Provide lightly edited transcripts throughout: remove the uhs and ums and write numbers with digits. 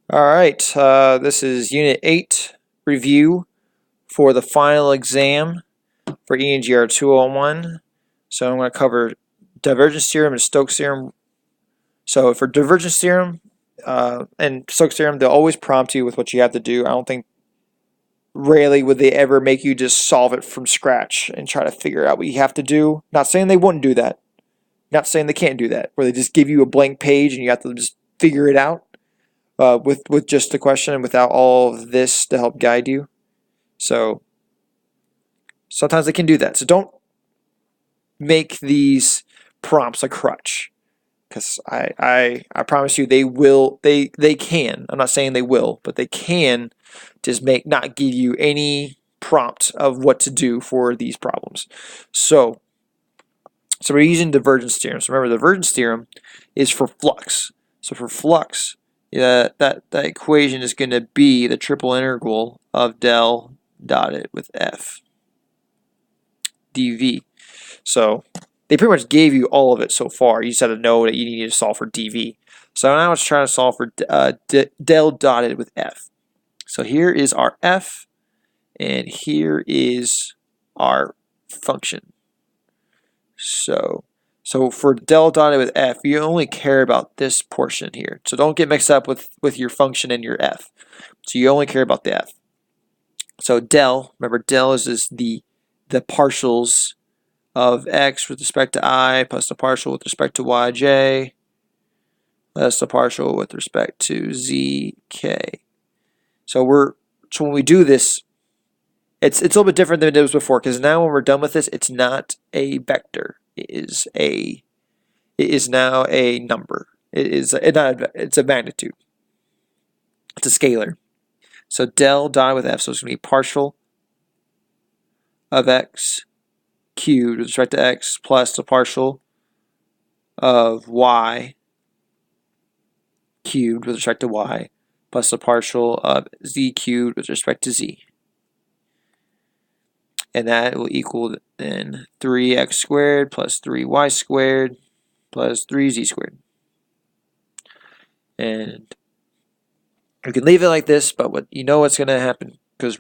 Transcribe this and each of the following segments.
All right, this is Unit 8 review for the final exam for ENGR 201. So I'm going to cover divergence theorem and Stokes theorem. So for divergence theorem and Stokes theorem, they'll always prompt you with what you have to do. I don't think rarely would they ever make you just solve it from scratch and try to figure out what you have to do. Not saying they wouldn't do that. Not saying they can't do that, where they just give you a blank page and you have to just figure it out. With just the question and without all of this to help guide you. So sometimes they can do that. So don't make these prompts a crutch, because I promise you they can. I'm not saying they will, but they can just not give you any prompt of what to do for these problems. So we're using divergence theorem. So remember, the divergence theorem is for flux. So for flux, that equation is going to be the triple integral of del dotted with f dv. So they pretty much gave you all of it so far. You just had to know that you needed to solve for dv. So now let's try to solve for del dotted with f. So here is our f, and here is our function. So for del dotted with f, you only care about this portion here. So don't get mixed up with your function and your f. So you only care about the f. So del, remember del is the partials of x with respect to I plus the partial with respect to yj less the partial with respect to zk. So when we do this, it's a little bit different than it was before, because now when we're done with this, it's not a vector. It is now a number. It's a magnitude. It's a scalar. So del dotted with f, so it's going to be partial of x cubed with respect to x plus the partial of y cubed with respect to y plus the partial of z cubed with respect to z. And that will equal then 3x squared plus 3y squared plus 3z squared. And we can leave it like this, but what's going to happen, because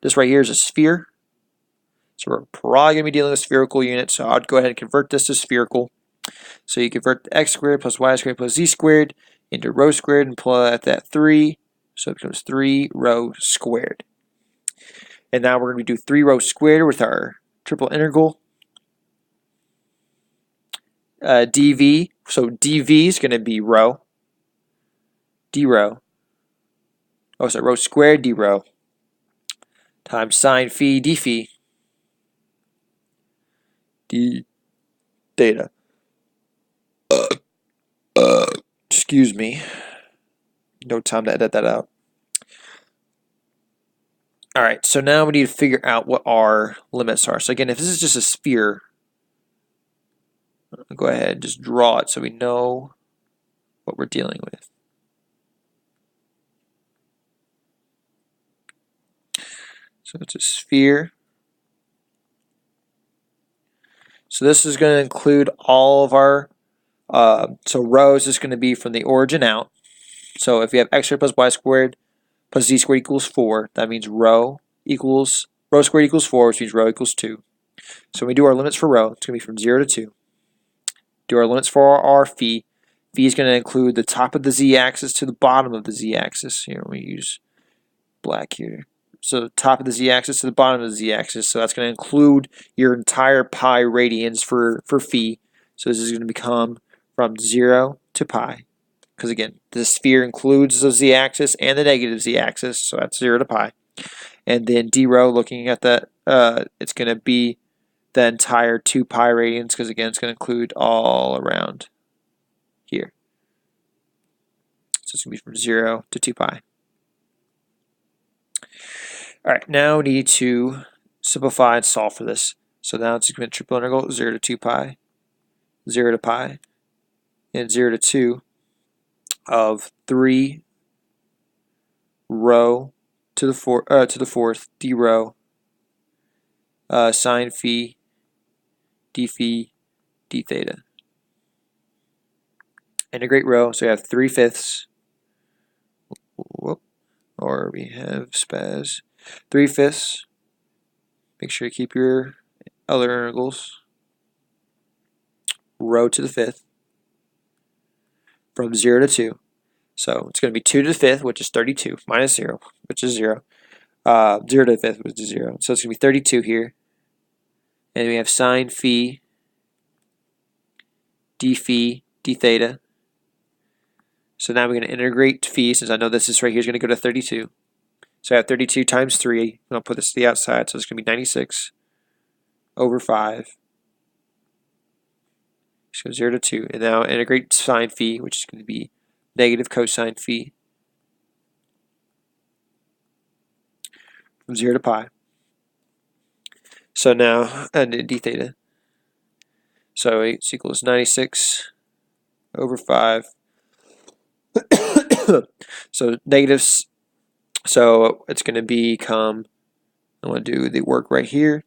this right here is a sphere. So we're probably going to be dealing with spherical units, so I'd go ahead and convert this to spherical. So you convert the x squared plus y squared plus z squared into rho squared and plug that 3, so it becomes 3 rho squared. And now we're going to do 3 rho squared with our triple integral dv. So dv is going to be rho, d rho, rho squared d rho times sine phi d phi d theta. Excuse me. No time to edit that out. All right, so now we need to figure out what our limits are. So again, if this is just a sphere, I'll go ahead and just draw it so we know what we're dealing with. So it's a sphere. So this is going to include all of our, so rho is just going to be from the origin out. So if you have x squared plus y squared plus z squared equals 4, that means rho squared equals 4, which means rho equals 2. So when we do our limits for rho, it's going to be from 0 to 2. Do our limits for our phi. Phi is going to include the top of the z-axis to the bottom of the z-axis. Here, we use black here. So the top of the z-axis to the bottom of the z-axis. So that's going to include your entire pi radians for phi. So this is going to become from 0 to pi. Because again, the sphere includes the z-axis and the negative z-axis. So that's 0 to pi. And then d rho, looking at that, it's going to be the entire 2 pi radians, because again, it's going to include all around here. So it's going to be from 0 to 2 pi. All right, now we need to simplify and solve for this. So now it's going to be triple integral 0 to 2 pi, 0 to pi, and 0 to 2 of 3 rho to the fourth d rho sine phi d phi d theta. Integrate rho, so you have 3/5 whoop, or we have spaz 3/5. Make sure you keep your other integrals row to the 5th from 0 to 2. So it's going to be 2 to the 5th, which is 32, minus 0, which is 0. 0 to the 5th, which is 0. So it's going to be 32 here. And we have sine phi, d phi, d theta. So now we're going to integrate phi, since I know this is right here is going to go to 32. So I have 32 times 3. I'll put this to the outside, so it's going to be 96 over 5. So 0 to 2. And now integrate sine phi, which is going to be negative cosine phi from 0 to pi. So now, and d theta. So it's equals 96 over 5. So negatives, so it's going to become, I want to do the work right here.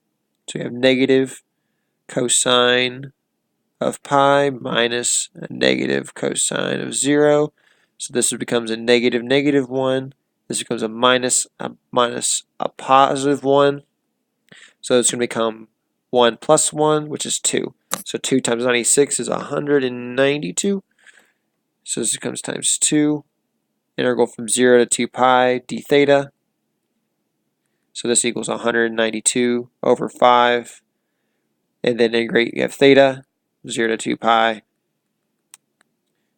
So we have negative cosine of pi minus a negative cosine of 0. So this becomes a negative negative 1. This becomes a minus a positive 1. So it's going to become 1 plus 1, which is 2. So 2 times 96 is 192. So this becomes times 2. Integral from 0 to 2 pi d theta. So this equals 192 over 5. And then integrate, you have theta, 0 to 2 pi,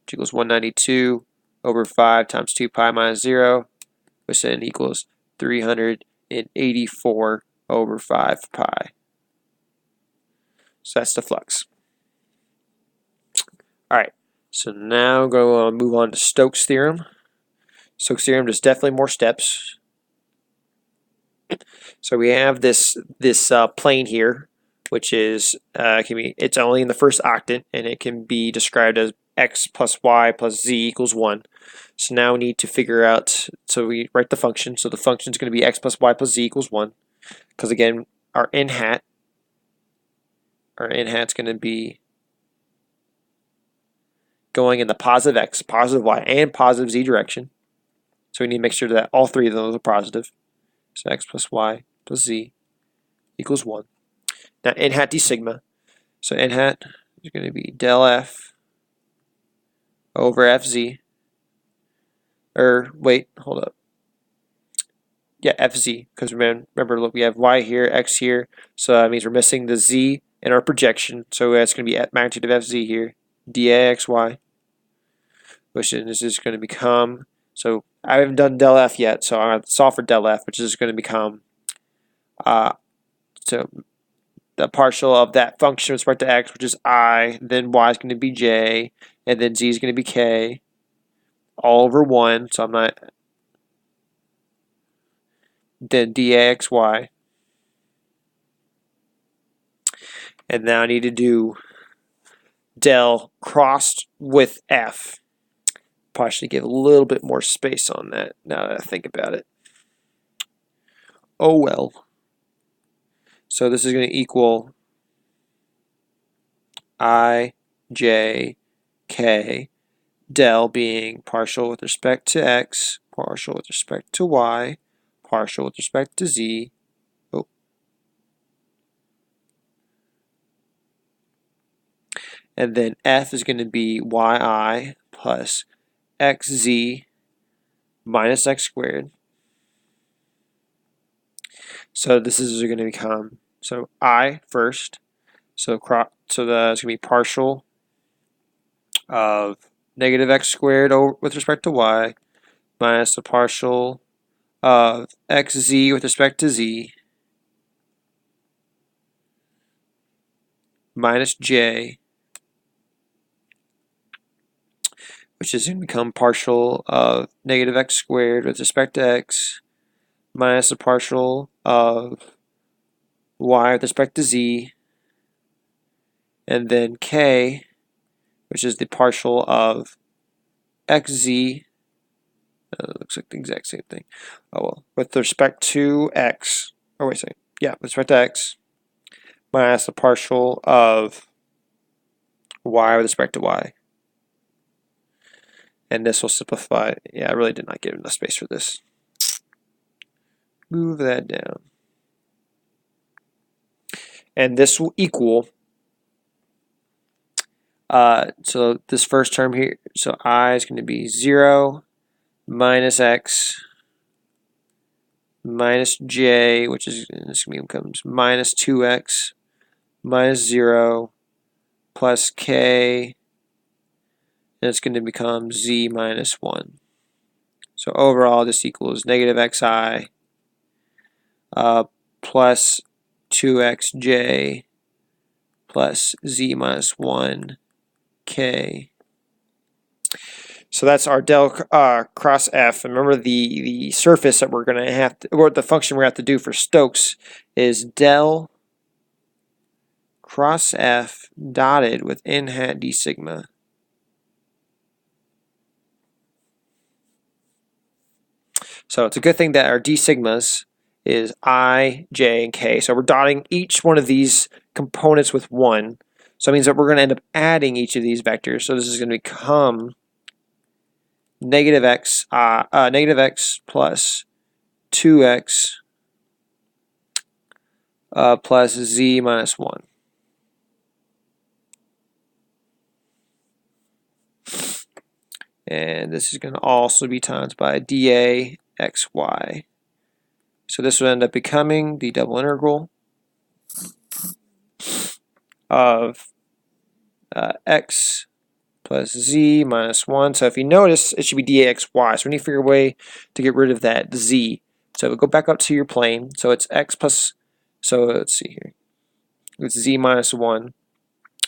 which equals 192 over 5 times 2 pi minus 0, which then equals 384 over 5 pi. So that's the flux. Alright, so now go move on to Stokes' theorem. Stokes' theorem, there's definitely more steps. So we have this plane here, which is it's only in the first octant, and it can be described as x plus y plus z equals 1. So now we need to figure out, so we write the function. So the function is going to be x plus y plus z equals 1, because again, our n hat's going to be going in the positive x, positive y, and positive z direction. So we need to make sure that all three of those are positive. So x plus y plus z equals 1. Now n hat d sigma. So n hat is going to be del f over fz. Or wait, hold up. Yeah, fz, because remember, look, we have y here, x here, so that means we're missing the z in our projection. So that's going to be at magnitude of fz here, dAxy, which is just going to become. So I haven't done del f yet, so I'm going to solve for del f, which is going to become so the partial of that function with respect to x, which is I, then y is going to be j, and then z is going to be k, all over 1, so I'm not, then dAxy. And now I need to do del crossed with f. Probably should give a little bit more space on that now that I think about it. Oh well. So this is going to equal I, j, k, del being partial with respect to x, partial with respect to y, partial with respect to z. Oh. And then f is going to be yi plus xz minus x squared. So this is going to become, so I first, so that's going to be partial of negative x squared with respect to y minus the partial of xz with respect to z minus j, which is going to become partial of negative x squared with respect to x minus the partial of y with respect to z, and then k, which is the partial of xz, looks like the exact same thing. Oh well, with respect to x, oh wait a second, yeah, with respect to x, minus the partial of y with respect to y. and this will simplify. Yeah, I really did not give enough space for this. Move that down. And this will equal, so this first term here, so I is going to be 0 minus x minus j, which is, this becomes minus 2x minus 0 plus k, and it's going to become z minus 1. So overall, this equals negative xi plus 2xj plus z minus 1k. So that's our del cross f. And remember, the surface that we're going to have to, or the function we're going to have to do for Stokes is del cross f dotted with n hat d sigma. So it's a good thing that our d sigmas is I, j, and k. So we're dotting each one of these components with 1. So it means that we're going to end up adding each of these vectors. So this is going to become negative x plus 2x plus z minus 1. And this is going to also be times by dA xy. So this will end up becoming the double integral of x plus z minus 1. So if you notice, it should be dAxy. So we need to figure a way to get rid of that z. So we go back up to your plane. So it's x plus, so let's see here. It's z minus 1.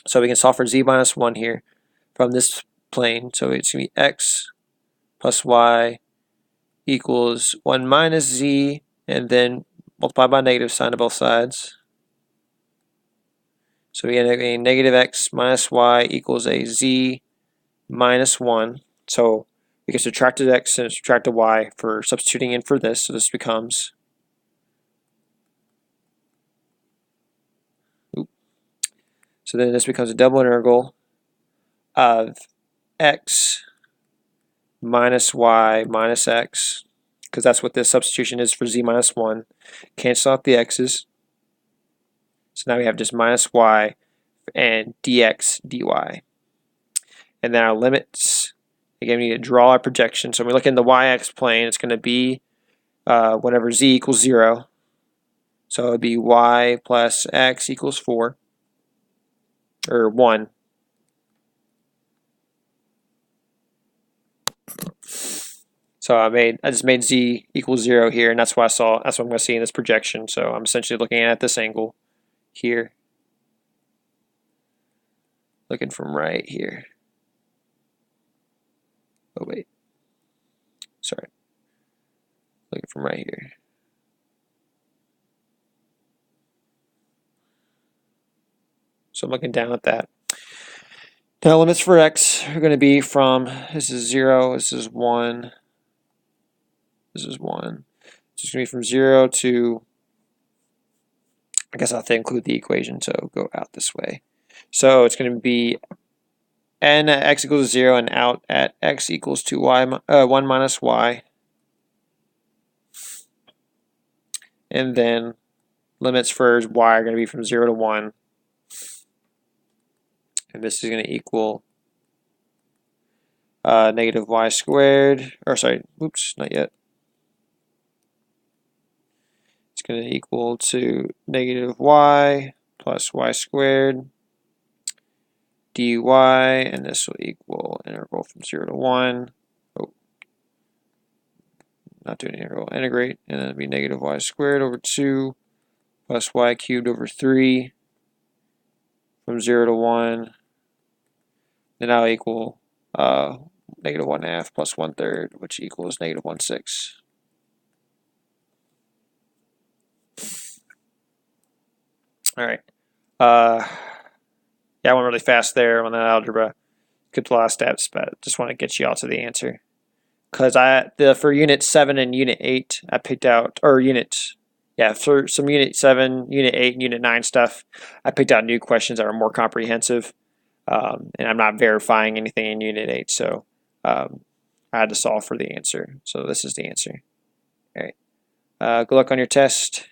So we can solve for z minus 1 here from this plane. So it's going to be x plus y equals 1 minus z, and then multiply by negative sign to both sides. So we get a negative x minus y equals a z minus 1. So we can subtract the x and subtract the y for substituting in for this. So this becomes, so then this becomes a double integral of x minus y minus x, because that's what this substitution is for z minus 1. Cancel out the x's. So now we have just minus y and dx dy. And then our limits, again, we need to draw our projection. So when we look in the y-axis plane, it's going to be whenever z equals 0. So it would be y plus x equals 4, or 1. So I just made z equals 0 here, and that's what I'm going to see in this projection. So I'm essentially looking at this angle here, looking from right here. Oh wait, sorry, looking from right here. So I'm looking down at that. Now limits for x are going to be from, this is 0, this is 1, this is 1. So it's going to be from 0 to, I guess I'll have to include the equation, so go out this way. So it's going to be n at x equals 0 and out at x equals 1 minus y. And then limits for y are going to be from 0 to 1. And this is going to equal negative y squared, or sorry, oops, not yet. It's going to equal to negative y plus y squared dy, and this will equal integral from 0 to 1. Oh, not doing integral, integrate, and then it'll be negative y squared over 2 plus y cubed over 3 from 0 to 1. Then that'll equal negative 1/2 plus 1/3, which equals negative 1/6. All right. Yeah, I went really fast there on that algebra. Skipped a lot of steps, but just want to get you all to the answer. Because for Unit 7 and Unit 8, I picked out, or for some Unit 7, Unit 8, and Unit 9 stuff, I picked out new questions that are more comprehensive. And I'm not verifying anything in Unit 8, so I had to solve for the answer. So this is the answer. All right. Good luck on your test.